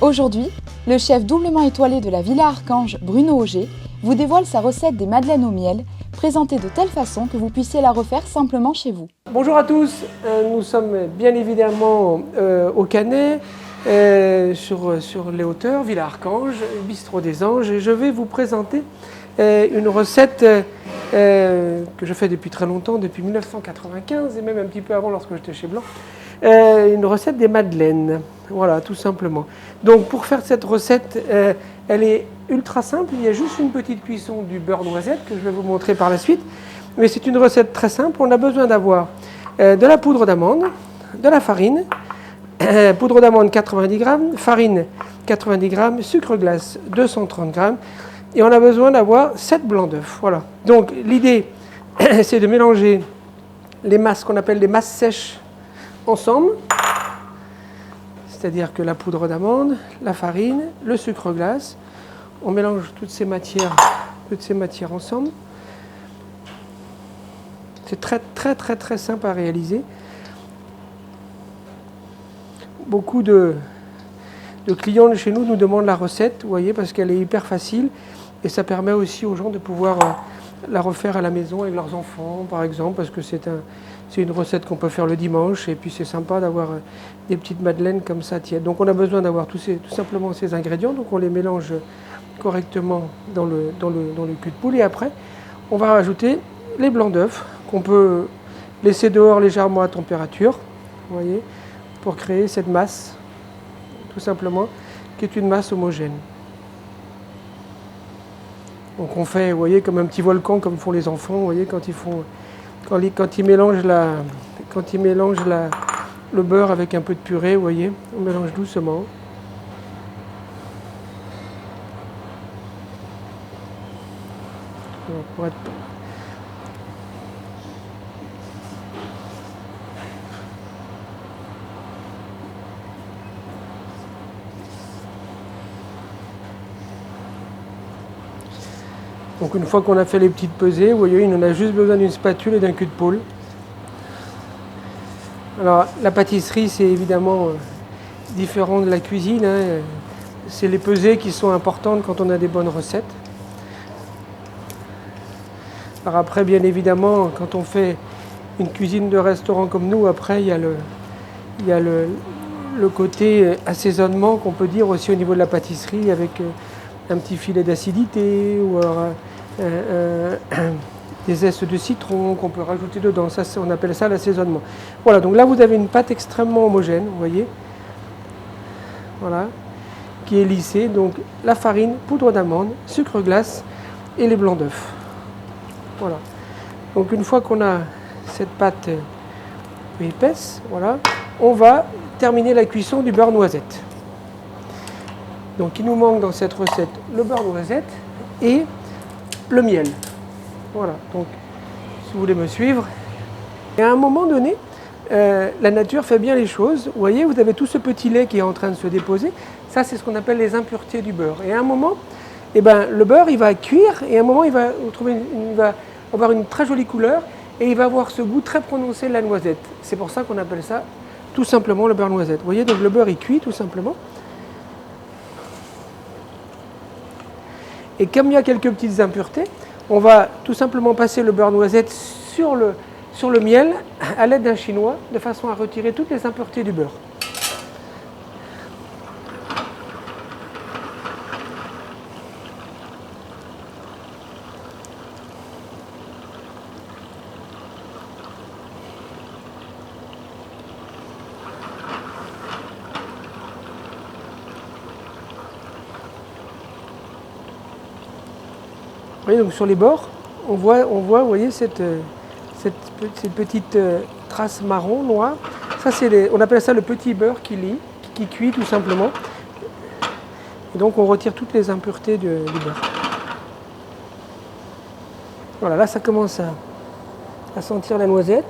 Aujourd'hui, le chef doublement étoilé de la Villa Archange, Bruno Auger, vous dévoile sa recette des madeleines au miel, présentée de telle façon que vous puissiez la refaire simplement chez vous. Bonjour à tous, nous sommes bien évidemment au Canet, sur les hauteurs, Villa Archange, Bistrot des Anges, et je vais vous présenter une recette que je fais depuis très longtemps, depuis 1995 et même un petit peu avant lorsque j'étais chez Blanc, une recette des madeleines, voilà, tout simplement. Donc pour faire cette recette, elle est ultra simple, il y a juste une petite cuisson du beurre noisette que je vais vous montrer par la suite, mais c'est une recette très simple. On a besoin d'avoir de la poudre d'amande, de la farine, poudre d'amande 90 g, farine 90 g, sucre glace 230 g, et on a besoin d'avoir 7 blancs d'œufs. Voilà. Donc l'idée, c'est de mélanger les masses qu'on appelle les masses sèches ensemble, c'est-à-dire que la poudre d'amande, la farine, le sucre glace, on mélange toutes ces matières ensemble. C'est très simple à réaliser. Beaucoup de clients de chez nous demandent la recette, vous voyez, parce qu'elle est hyper facile et ça permet aussi aux gens de pouvoir la refaire à la maison avec leurs enfants, par exemple, parce que c'est une recette qu'on peut faire le dimanche et puis c'est sympa d'avoir des petites madeleines comme ça tièdes. Donc on a besoin d'avoir tout simplement ces ingrédients, donc on les mélange correctement dans le cul de poule et après on va rajouter les blancs d'œufs qu'on peut laisser dehors légèrement à température, vous voyez, pour créer cette masse, tout simplement, qui est une masse homogène. Donc on fait, vous voyez, comme un petit volcan, comme font les enfants, vous voyez, quand ils mélangent le beurre avec un peu de purée, vous voyez, on mélange doucement. Pour être... Donc une fois qu'on a fait les petites pesées, vous voyez, on a juste besoin d'une spatule et d'un cul de poule. Alors la pâtisserie, c'est évidemment différent de la cuisine, hein. C'est les pesées qui sont importantes quand on a des bonnes recettes. Alors après, bien évidemment, quand on fait une cuisine de restaurant comme nous, après, il y a le côté assaisonnement qu'on peut dire aussi au niveau de la pâtisserie avec un petit filet d'acidité ou alors, des zestes de citron qu'on peut rajouter dedans. Ça, on appelle ça l'assaisonnement. Voilà, donc là, vous avez une pâte extrêmement homogène, vous voyez. Voilà, qui est lissée. Donc la farine, poudre d'amande, sucre glace et les blancs d'œufs. Voilà. Donc une fois qu'on a cette pâte épaisse, voilà, on va terminer la cuisson du beurre noisette. Donc il nous manque dans cette recette le beurre noisette et le miel. Voilà, donc si vous voulez me suivre. Et à un moment donné, la nature fait bien les choses. Vous voyez, vous avez tout ce petit lait qui est en train de se déposer. Ça, c'est ce qu'on appelle les impuretés du beurre. Et à un moment, eh ben, le beurre, il va cuire et à un moment, il va avoir une très jolie couleur et il va avoir ce goût très prononcé de la noisette. C'est pour ça qu'on appelle ça tout simplement le beurre noisette. Vous voyez, donc le beurre, il cuit tout simplement. Et comme il y a quelques petites impuretés, on va tout simplement passer le beurre noisette sur le miel à l'aide d'un chinois de façon à retirer toutes les impuretés du beurre. Vous voyez, donc sur les bords, on voit vous voyez, cette petite trace marron, noire. Ça, on appelle ça le petit beurre qui cuit tout simplement. Et donc on retire toutes les impuretés du beurre. Voilà, là ça commence à sentir la noisette.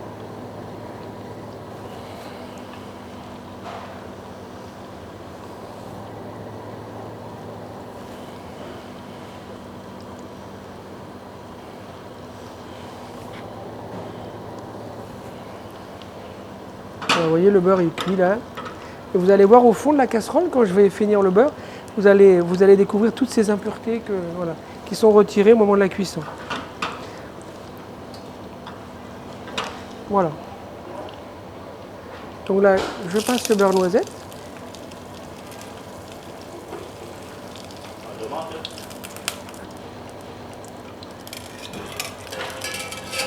Vous voyez, le beurre il cuit là. Et vous allez voir au fond de la casserole, quand je vais finir le beurre, vous allez découvrir toutes ces impuretés voilà, qui sont retirées au moment de la cuisson. Voilà. Donc là, je passe le beurre noisette.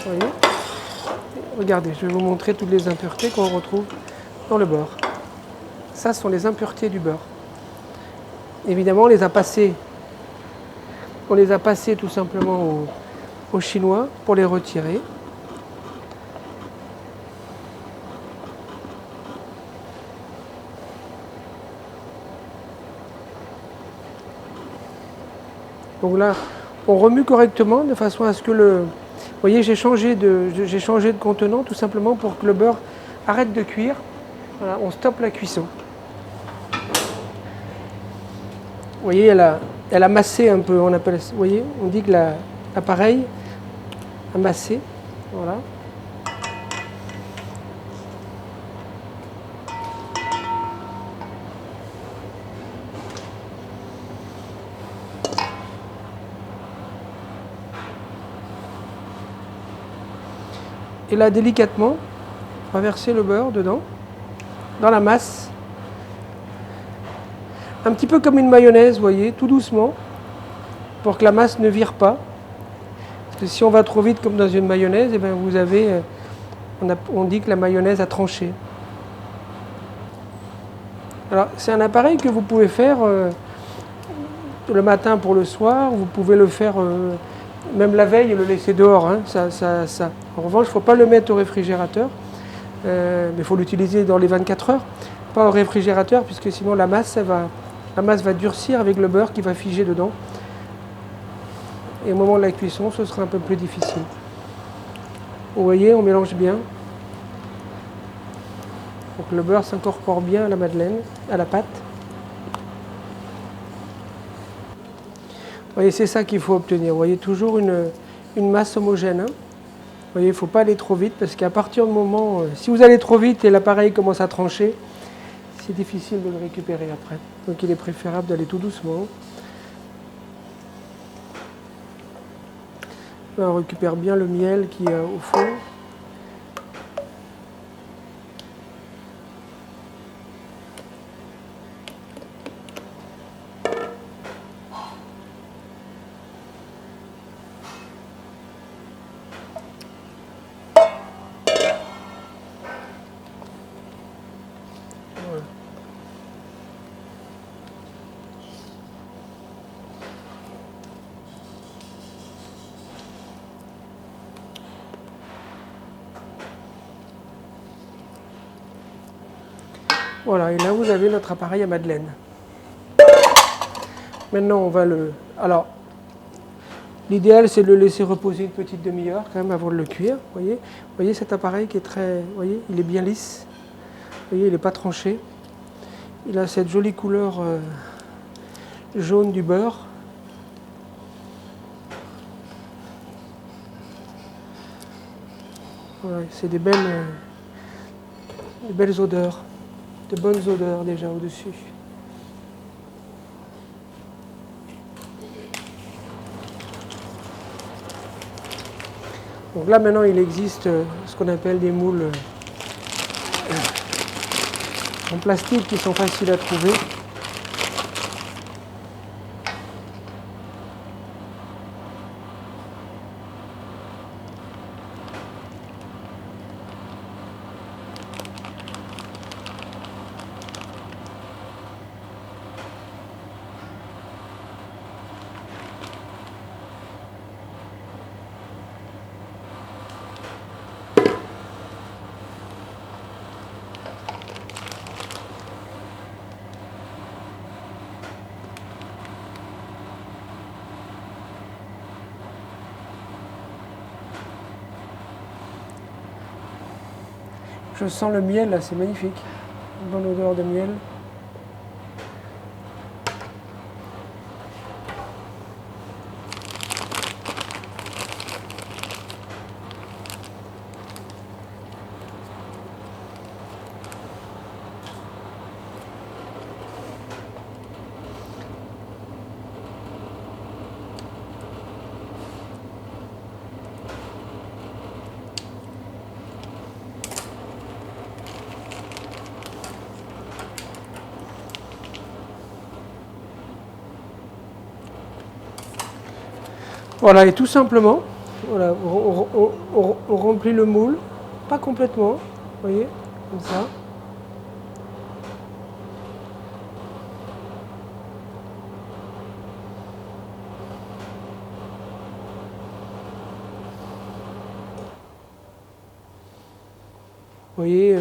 Vous voyez ? Regardez, je vais vous montrer toutes les impuretés qu'on retrouve dans le beurre. Ça, ce sont les impuretés du beurre. Évidemment, on les a passées tout simplement au chinois pour les retirer. Donc là, on remue correctement de façon à ce que le... Vous voyez, j'ai changé de contenant tout simplement pour que le beurre arrête de cuire. Voilà, on stoppe la cuisson. Vous voyez, elle a massé un peu, on appelle, vous voyez, on dit que l'appareil a massé. Voilà. Et là, délicatement, on va verser le beurre dedans, dans la masse. Un petit peu comme une mayonnaise, vous voyez, tout doucement, pour que la masse ne vire pas. Parce que si on va trop vite comme dans une mayonnaise, eh bien vous avez, on dit que la mayonnaise a tranché. Alors, c'est un appareil que vous pouvez faire le matin pour le soir, vous pouvez le faire même la veille et le laisser dehors. Hein, ça. En revanche, il ne faut pas le mettre au réfrigérateur, mais il faut l'utiliser dans les 24 heures, pas au réfrigérateur, puisque sinon la masse va durcir avec le beurre qui va figer dedans. Et au moment de la cuisson, ce sera un peu plus difficile. Vous voyez, on mélange bien pour que le beurre s'incorpore bien à la madeleine, à la pâte. Vous voyez, c'est ça qu'il faut obtenir. Vous voyez, toujours une masse homogène. Hein. Vous voyez, il ne faut pas aller trop vite parce qu'à partir du moment, si vous allez trop vite et l'appareil commence à trancher, c'est difficile de le récupérer après. Donc il est préférable d'aller tout doucement. Là, on récupère bien le miel qui est au fond. Voilà, et là vous avez notre appareil à madeleine. Maintenant on va le... Alors, l'idéal c'est de le laisser reposer une petite demi-heure quand même avant de le cuire. Vous voyez cet appareil qui est très... Vous voyez, il est bien lisse. Vous voyez, il n'est pas tranché. Il a cette jolie couleur jaune du beurre. Voilà, c'est des belles odeurs. De bonnes odeurs déjà au-dessus. Donc là maintenant il existe ce qu'on appelle des moules en plastique qui sont faciles à trouver. Je sens le miel là, c'est magnifique. Une bonne odeur de miel. Voilà, et tout simplement, voilà, on remplit le moule, pas complètement, vous voyez, comme ça. Vous voyez,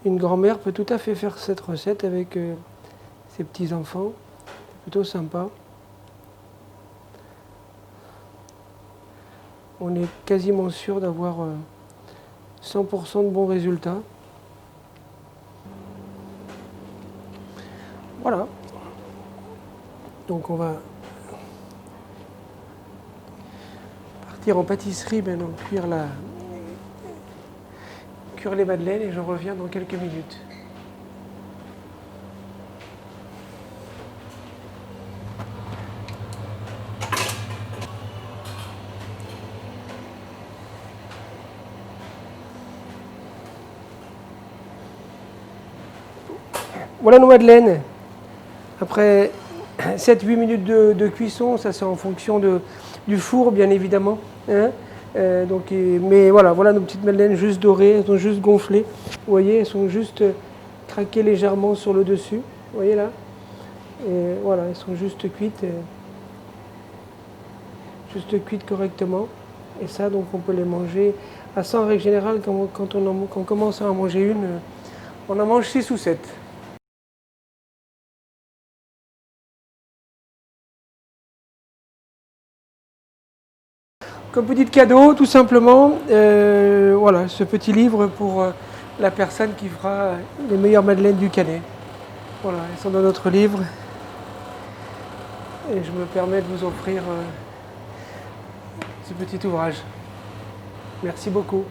une grand-mère peut tout à fait faire cette recette avec ses petits-enfants. C'est plutôt sympa. On est quasiment sûr d'avoir 100% de bons résultats. Voilà. Donc on va partir en pâtisserie maintenant, cuire les madeleines et je reviens dans quelques minutes. Voilà nos madeleines. Après 7-8 minutes de cuisson, ça c'est en fonction du four bien évidemment. Hein. Mais voilà nos petites madeleines juste dorées, elles sont juste gonflées. Vous voyez, elles sont juste craquées légèrement sur le dessus. Vous voyez là. Et voilà, elles sont juste cuites correctement. Et ça, donc on peut les manger. À ça, en règle générale, quand on commence à en manger une, on en mange 6 ou 7. Comme petit cadeau, tout simplement, voilà, ce petit livre pour la personne qui fera les meilleures madeleines du Canet. Voilà, elles sont dans notre livre. Et je me permets de vous offrir ce petit ouvrage. Merci beaucoup.